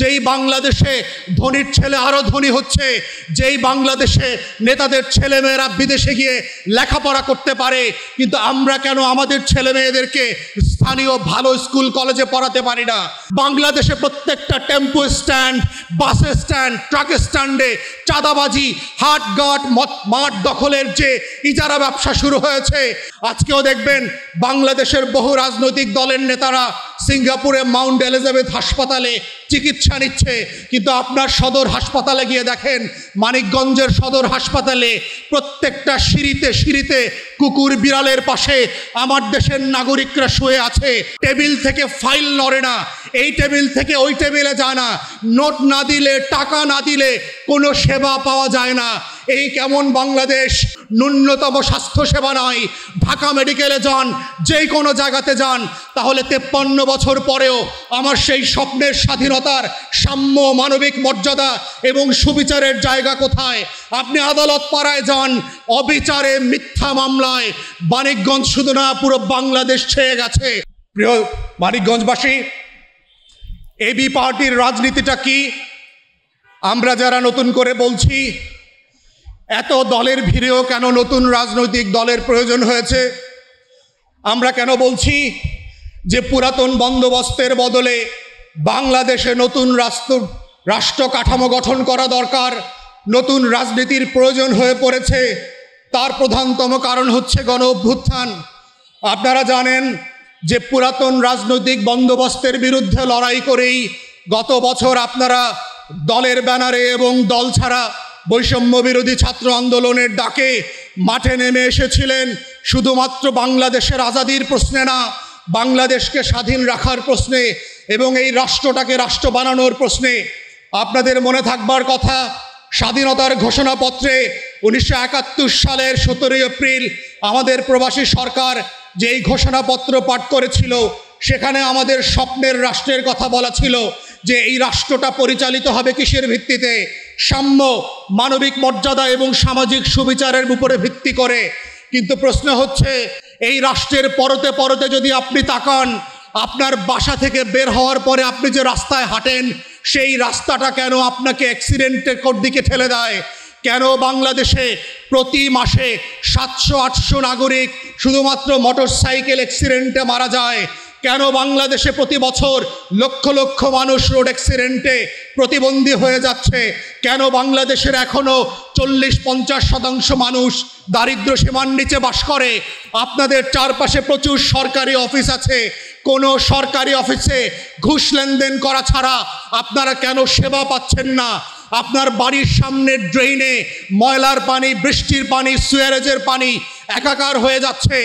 যেই বাংলাদেশে ধনীর ছেলে আরও ধনী হচ্ছে, যেই বাংলাদেশে নেতাদের ছেলেমেয়েরা বিদেশে গিয়ে লেখাপড়া করতে পারে, কিন্তু আমরা কেন আমাদের ছেলে মেয়েদেরকে স্থানীয় ভালো স্কুল কলেজে পড়াতে পারি না? বাংলাদেশে প্রত্যেকটা tempo stand, bus stand, truck স্ট্যান্ডে চাঁদাবাজি, হাটঘাট, মাঠ দখলের যে ইজারা ব্যবসা শুরু হয়েছে। আজকেও দেখবেন বাংলাদেশের বহু রাজনৈতিক দলের নেতারা সিঙ্গাপুরে মাউন্ট এলিজাবেথ হাসপাতালে চিকিৎসা নিচ্ছে, কিন্তু আপনার সদর হাসপাতালে গিয়ে দেখেন, মানিকগঞ্জের সদর হাসপাতালে প্রত্যেকটা সিঁড়িতে কুকুর বিড়ালের পাশে আমার দেশের নাগরিকরা শুয়ে আছে। টেবিল থেকে ফাইল নড়ে না, এই টেবিল থেকে ওই টেবিলে যায় না, নোট না দিলে, টাকা না দিলে কোনো সেবা পাওয়া যায় না। এই কেমন বাংলাদেশ? ন্যূনতম স্বাস্থ্য সেবা নাই। ঢাকা মেডিকেলে যান, যে কোনো জায়গাতে যান, তাহলে 53 বছর পরেও আমার সেই স্বপ্নের স্বাধীনতার সাম্য, মানবিক মর্যাদা এবং সুবিচারের জায়গা কোথায়? আপনি আদালত পাড়ায় যান, অবিচারে, মিথ্যা মামলায় মানিকগঞ্জ শুধু না, পুরো বাংলাদেশ ছেয়ে গেছে। প্রিয় মানিকগঞ্জবাসী, এবি পার্টির রাজনীতিটা কি? আমরা যারা নতুন করে বলছি, এত দলের ভিড়েও কেন নতুন রাজনৈতিক দলের প্রয়োজন হয়েছে? আমরা কেন বলছি যে পুরাতন বন্দোবস্তের বদলে বাংলাদেশে নতুন রাষ্ট্র কাঠামো গঠন করা দরকার, নতুন রাজনীতির প্রয়োজন হয়ে পড়েছে? তার প্রধানতম কারণ হচ্ছে গণ অভ্যুত্থান। আপনারা জানেন যে পুরাতন রাজনৈতিক বন্দোবস্তের বিরুদ্ধে লড়াই করেই গত বছর আপনারা দলের ব্যানারে এবং দল ছাড়া বৈষম্য বিরোধী ছাত্র আন্দোলনের ডাকে মাঠে নেমে এসেছিলেন, শুধুমাত্র বাংলাদেশের আজাদির প্রশ্নে না, বাংলাদেশকে স্বাধীন রাখার প্রশ্নে এবং এই রাষ্ট্রটাকে রাষ্ট্র বানানোর প্রশ্নে। আপনাদের মনে থাকবার কথা, স্বাধীনতার ঘোষণাপত্রে 1971 সালের 17 এপ্রিল আমাদের প্রবাসী সরকার যেই ঘোষণাপত্র পাঠ করেছিল, সেখানে আমাদের স্বপ্নের রাষ্ট্রের কথা বলা ছিল যে এই রাষ্ট্রটা পরিচালিত হবে কিসের ভিত্তিতে? সাম্য, মানবিক মর্যাদা এবং সামাজিক সুবিচারের উপরে ভিত্তি করে। কিন্তু প্রশ্ন হচ্ছে, এই রাষ্ট্রের পরতে পরতে যদি আপনি তাকান, আপনার বাসা থেকে বের হওয়ার পরে আপনি যে রাস্তায় হাঁটেন, সেই রাস্তাটা কেন আপনাকে অ্যাক্সিডেন্টের দিকে ঠেলে দেয়? কেন বাংলাদেশে প্রতি মাসে 700-800 নাগরিক শুধুমাত্র মোটরসাইকেল অ্যাক্সিডেন্টে মারা যায়? কেন বাংলাদেশে প্রতি বছর লক্ষ লক্ষ মানুষ রোড অ্যাক্সিডেন্টে প্রতিবন্ধী হয়ে যাচ্ছে? কেন বাংলাদেশের এখনও 40-50% মানুষ দারিদ্র্য সীমার নিচে বাস করে? আপনাদের চারপাশে প্রচুর সরকারি অফিস আছে, কোনো সরকারি অফিসে ঘুষ লেনদেন করা ছাড়া আপনারা কেন সেবা পাচ্ছেন না? আপনার বাড়ির সামনের ড্রেনে ময়লার পানি, বৃষ্টির পানি, সুয়ারেজের পানি একাকার হয়ে যাচ্ছে।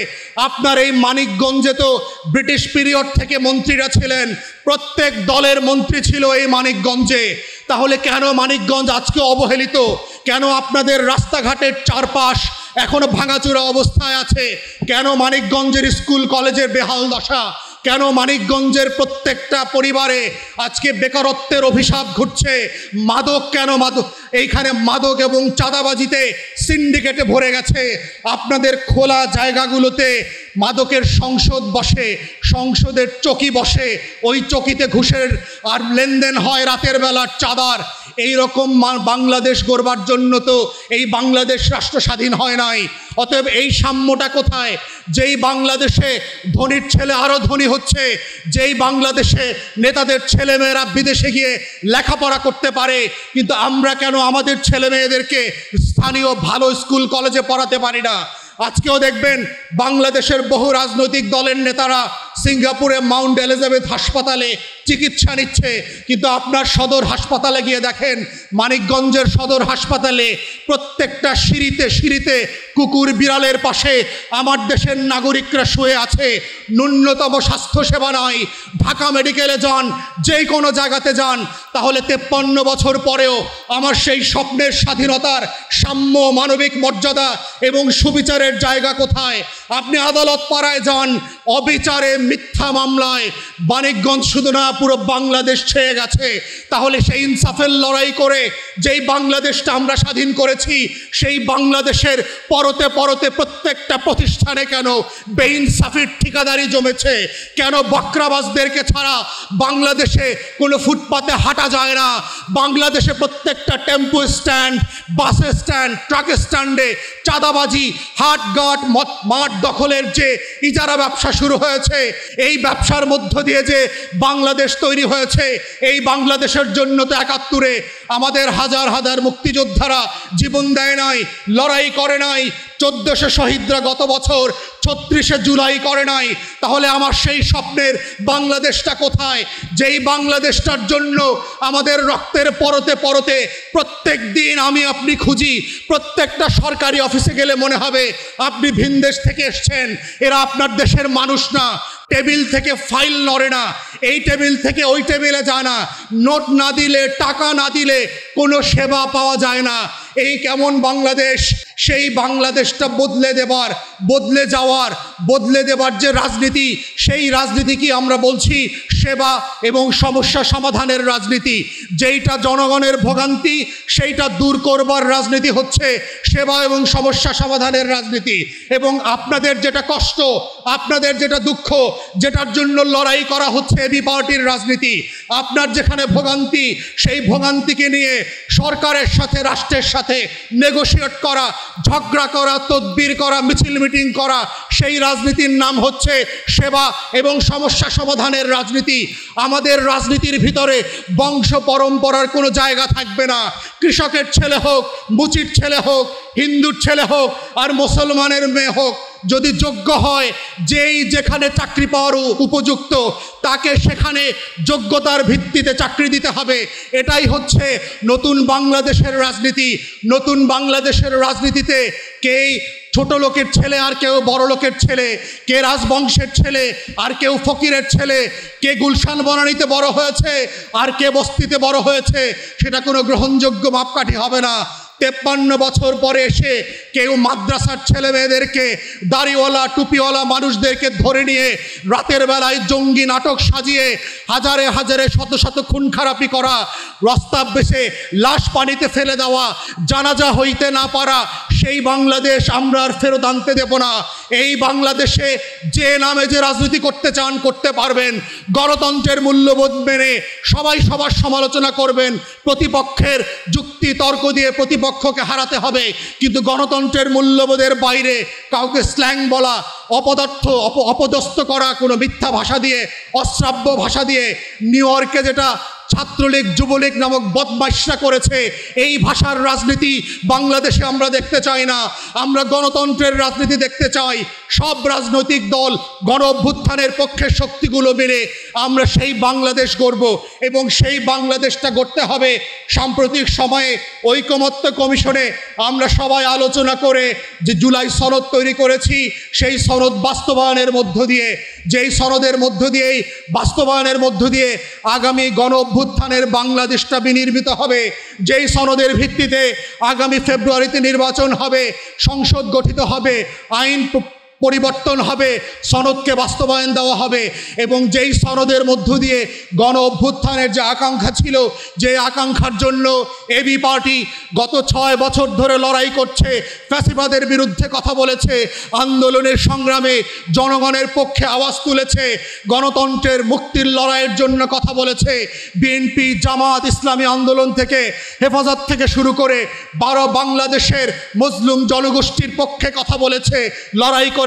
আপনার এই মানিকগঞ্জে তো ব্রিটিশ পিরিয়ড থেকে মন্ত্রীরা ছিলেন, প্রত্যেক দলের মন্ত্রী ছিল এই মানিকগঞ্জে। তাহলে কেন মানিকগঞ্জ আজকে অবহেলিত? কেন আপনাদের রাস্তাঘাটের চারপাশ এখনো ভাঙাচোরা অবস্থায় আছে? কেন মানিকগঞ্জের স্কুল কলেজের বেহাল দশা? কেন মানিকগঞ্জের প্রত্যেকটা পরিবারে আজকে বেকারত্বের অভিশাপ ঘুরছে? মাদক কেন? এইখানে মাদক এবং চাঁদাবাজিতে সিন্ডিকেটে ভরে গেছে। আপনাদের খোলা জায়গাগুলোতে মাদকের সংসদ বসে, সংসদের চকি বসে, ওই চকিতে ঘুষের আর লেনদেন হয় রাতের বেলার চাঁদার। এই রকম বাংলাদেশ গড়বার জন্য তো এই বাংলাদেশ রাষ্ট্র স্বাধীন হয় নাই। অতএব এই সাম্যটা কোথায়? যেই বাংলাদেশে ধনীর ছেলে আরও ধনী হচ্ছে, যেই বাংলাদেশে নেতাদের ছেলেমেয়েরা বিদেশে গিয়ে লেখাপড়া করতে পারে, কিন্তু আমরা কেন আমাদের ছেলে মেয়েদেরকে স্থানীয় ভালো স্কুল কলেজে পড়াতে পারি না? আজকেও দেখবেন বাংলাদেশের বহু রাজনৈতিক দলের নেতারা সিঙ্গাপুরে মাউন্ট এলিজাবেথ হাসপাতালে চিকিৎসা নিচ্ছে, কিন্তু আপনার সদর হাসপাতালে গিয়ে দেখেন, মানিকগঞ্জের সদর হাসপাতালে প্রত্যেকটা সিঁড়িতে কুকুর বিড়ালের পাশে আমার দেশের নাগরিকরা শুয়ে আছে। ন্যূনতম স্বাস্থ্য সেবা নাই। ঢাকা মেডিকেলে যান, যে কোনো জায়গাতে যান, তাহলে 53 বছর পরেও আমার সেই স্বপ্নের স্বাধীনতার সাম্য, মানবিক মর্যাদা এবং সুবিচারের জায়গা কোথায়? আপনি আদালত পাড়ায় যান, অবিচারে, মিথ্যা মামলায় মানিকগঞ্জ শুধু না, পুরো বাংলাদেশ ছেয়ে গেছে। তাহলে সেই ইনসাফের লড়াই করে যেই বাংলাদেশটা আমরা স্বাধীন করেছি, সেই বাংলাদেশের পরতে পরতে প্রত্যেক প্রত্যেকটা প্রতিষ্ঠানে কেন বেইনসাফির ঠিকাদারি জমেছে, কেন বকরাবাজদেরকে ছাড়া বাংলাদেশে কোনো ফুটপাতে হাঁটা যায় না, বাংলাদেশে প্রত্যেকটা tempo stand, bus stand, truck স্ট্যান্ডে চাঁদাবাজি, হাটঘাট, মাঠ দখলের যে ইজারা ব্যবসা শুরু হয়েছে, এই ব্যবসার মধ্য দিয়ে যে বাংলাদেশ তৈরি হয়েছে, এই বাংলাদেশের জন্য তো ৭১-এ আমাদের হাজার হাজার মুক্তিযোদ্ধারা জীবন দেয় নাই, লড়াই করে নাই, ১৪০০ শহীদরা গত বছর ৩৬শে জুলাই করে নাই। তাহলে আমার সেই স্বপ্নের বাংলাদেশটা কোথায়, যেই বাংলাদেশটার জন্য আমাদের রক্তের পরতে পরতে প্রত্যেক দিন আমি আপনি খুঁজি। প্রত্যেকটা সরকারি অফিসে গেলে মনে হবে আপনি ভিনদেশ থেকে এসছেন, এরা আপনার দেশের মানুষ না। টেবিল থেকে ফাইল নড়ে না, এই টেবিল থেকে ওই টেবিলে যায় না, নোট না দিলে, টাকা না দিলে কোনো সেবা পাওয়া যায় না। এই কেমন বাংলাদেশ? সেই বাংলাদেশটা বদলে দেবার যে রাজনীতি, সেই রাজনীতি কি আমরা বলছি সেবা এবং সমস্যা সমাধানের রাজনীতি। যেইটা জনগণের ভোগান্তি সেইটা দূর করবার রাজনীতি হচ্ছে সেবা এবং সমস্যা সমাধানের রাজনীতি। এবং আপনাদের যেটা কষ্ট, আপনাদের যেটা দুঃখ, যেটার জন্য লড়াই করা হচ্ছে এবি পার্টির রাজনীতি। আপনার যেখানে ভোগান্তি, সেই ভোগান্তিকে নিয়ে সরকারের সাথে, রাষ্ট্রের সাথে নেগোশিয়েট করা, ঝগড়া করা, তদবির করা, মিছিল মিটিং করা, সেই রাজনীতির নাম হচ্ছে সেবা এবং সমস্যা সমাধানের রাজনীতি। আমাদের রাজনীতির ভিতরে বংশ পরম্পরার কোনো জায়গা থাকবে না। কৃষকের ছেলে হোক, মুচির ছেলে হোক, হিন্দুর ছেলে হোক আর মুসলমানের মেয়ে হোক, যদি যোগ্য হয়, যেই যেখানে চাকরি পাওয়ার উপযুক্ত, তাকে সেখানে যোগ্যতার ভিত্তিতে চাকরি দিতে হবে। এটাই হচ্ছে নতুন বাংলাদেশের রাজনীতি। নতুন বাংলাদেশের রাজনীতিতে কেই ছোট লোকের ছেলে আর কেউ বড় লোকের ছেলে, কে রাজবংশের ছেলে আর কেউ ফকিরের ছেলে, কে গুলশান বনানীতে বড় হয়েছে আর কে বস্তিতে বড় হয়েছে, সেটা কোনো গ্রহণযোগ্য মাপকাঠি হবে না। 53 বছর পরে এসে কেউ মাদ্রাসার ছেলে মেয়েদেরকে, দাড়িওয়ালা টুপিওয়ালা মানুষদেরকে ধরে নিয়ে রাতের বেলায় জঙ্গি নাটক সাজিয়ে হাজারে হাজারে শত শত খুন খারাপি করা, রাস্তা বেছে লাশ পানিতে ফেলে দেওয়া, জানাজা হইতে না পারা, সেই বাংলাদেশ আমরা আর ফেরত আনতে দেব না। এই বাংলাদেশে যে নামে যে রাজনীতি করতে চান করতে পারবেন, গণতন্ত্রের মূল্যবোধ মেনে সবাই সবার সমালোচনা করবেন, প্রতিপক্ষের যুক্তি তর্ক দিয়ে প্রতিপক্ষকে হারাতে হবে, কিন্তু গণতন্ত্রের মূল্যবোধের বাইরে কাউকে স্ল্যাং বলা, অপদস্থ করা, কোনো মিথ্যা ভাষা দিয়ে, অশ্রাব্য ভাষা দিয়ে, নিউ ইয়র্কে যেটা ছাত্রলীগ যুবলীগ নামক বদমাইশরা করেছে, এই ভাষার রাজনীতি বাংলাদেশে আমরা দেখতে চাই না। আমরা গণতন্ত্রের রাজনীতি দেখতে চাই। সব রাজনৈতিক দল গণ অভ্যুত্থানের পক্ষের শক্তিগুলো মিলে আমরা সেই বাংলাদেশ গড়ব এবং সেই বাংলাদেশটা গড়তে হবে। সাম্প্রতিক সময়ে ঐকমত্য কমিশনে আমরা সবাই আলোচনা করে যে জুলাই সনদ তৈরি করেছি, সেই সনদ বাস্তবায়নের মধ্য দিয়ে, যেই সনদের মধ্য দিয়েই বাস্তবায়নের মধ্য দিয়ে আগামী গণ অভ্যুত্থানের বাংলাদেশটা বিনির্মিত হবে, যেই সনদের ভিত্তিতে আগামী ফেব্রুয়ারিতে নির্বাচন হবে, সংসদ গঠিত হবে, আইন পরিবর্তন হবে, সনদকে বাস্তবায়ন দেওয়া হবে এবং যেই সনদের মধ্য দিয়ে গণ অভ্যুত্থানের যে আকাঙ্ক্ষা ছিল, যে আকাঙ্ক্ষার জন্য এবি পার্টি গত 6 বছর ধরে লড়াই করছে, ফ্যাসিবাদের বিরুদ্ধে কথা বলেছে, আন্দোলনের সংগ্রামে জনগণের পক্ষে আওয়াজ তুলেছে, গণতন্ত্রের মুক্তির লড়াইয়ের জন্য কথা বলেছে, বিএনপি, জামাত, ইসলামী আন্দোলন থেকে হেফাজত থেকে শুরু করে 12 বাংলাদেশের মুসলিম জনগোষ্ঠীর পক্ষে কথা বলেছে, লড়াই করেছে।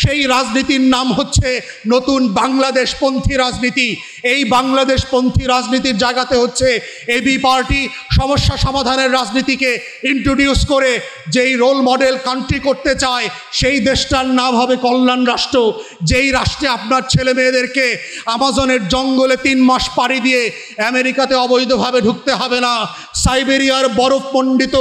সেই রাজনীতির নাম হচ্ছে নতুন বাংলাদেশপন্থী রাজনীতি। এই বাংলাদেশপন্থী রাজনীতির জায়গাতে হচ্ছে এবি পার্টি সমস্যা সমাধানের রাজনীতিকে ইন্ট্রোডিউস করে যেই রোল মডেল কান্ট্রি করতে চায়, সেই দেশটার নাম হবে কল্যাণ রাষ্ট্র। যেই রাষ্ট্রে আপনার ছেলে মেয়েদেরকে আমাজনের জঙ্গলে 3 মাস পাড়ি দিয়ে আমেরিকাতে অবৈধভাবে ঢুকতে হবে না, সাইবেরিয়ার বরফমণ্ডিত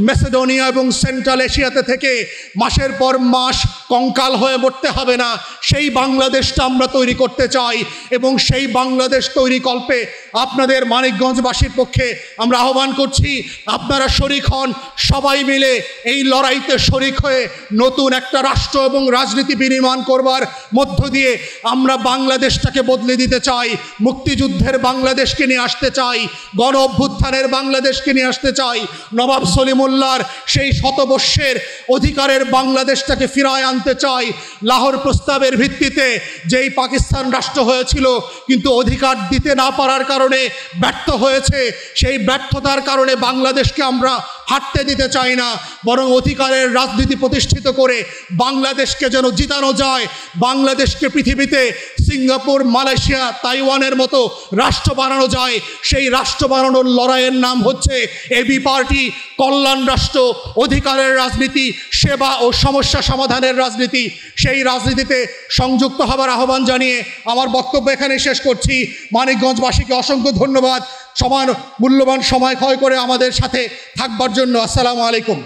মেসিডোনিয়া এবং সেন্ট্রাল এশিয়াতে থেকে মাসের পর মাস কঙ্কাল হয়ে মরতে হবে না। সেই বাংলাদেশটা আমরা তৈরি করতে চাই এবং সেই বাংলাদেশ তৈরি কল্পে আপনাদের মানিকগঞ্জবাসীর পক্ষে আমরা আহ্বান করছি, আপনারা শরিক হন, সবাই মিলে এই লড়াইতে শরিক হয়ে নতুন একটা রাষ্ট্র এবং রাজনীতি বিনির্মাণ করবার মধ্য দিয়ে আমরা বাংলাদেশটাকে বদলে দিতে চাই। মুক্তিযুদ্ধের বাংলাদেশকে নিয়ে আসতে চাই, গণ অভ্যুত্থানের বাংলাদেশকে নিয়ে আসতে চাই, নবাব সলিমুল্লাহর সেই শতবর্ষের অধিকারের বাংলাদেশটাকে ফিরায় আনতে চাই। লাহোর প্রস্তাবের ভিত্তিতে যেই পাকিস্তান রাষ্ট্র হয়েছিল কিন্তু অধিকার দিতে না পারার কারণে ব্যর্থ হয়েছে, সেই ব্যর্থতার কারণে বাংলাদেশকে আমরা হাঁটতে দিতে চাই না, বরং অধিকারের রাজনীতি প্রতিষ্ঠিত করে বাংলাদেশকে যেন জিতানো যায়, বাংলাদেশকে পৃথিবীতে সিঙ্গাপুর, মালয়েশিয়া, তাইওয়ানের মতো রাষ্ট্র বানানো যায়। সেই রাষ্ট্র বানানোর লড়াইয়ের নাম হচ্ছে এবি পার্টি, কল্যাণ রাষ্ট্র, অধিকারের রাজনীতি, সেবা ও সমস্যা সমাধানের রাজনীতি। সেই রাজনীতিতে সংযুক্ত হবার আহ্বান জানিয়ে আমার বক্তব্য এখানে শেষ করছি। মানিকগঞ্জবাসীকে অসংখ্য ধন্যবাদ মূল্যবান সময় ক্ষয় করে আমাদের সাথে থাকবার জন্য। আসসালামু আলাইকুম।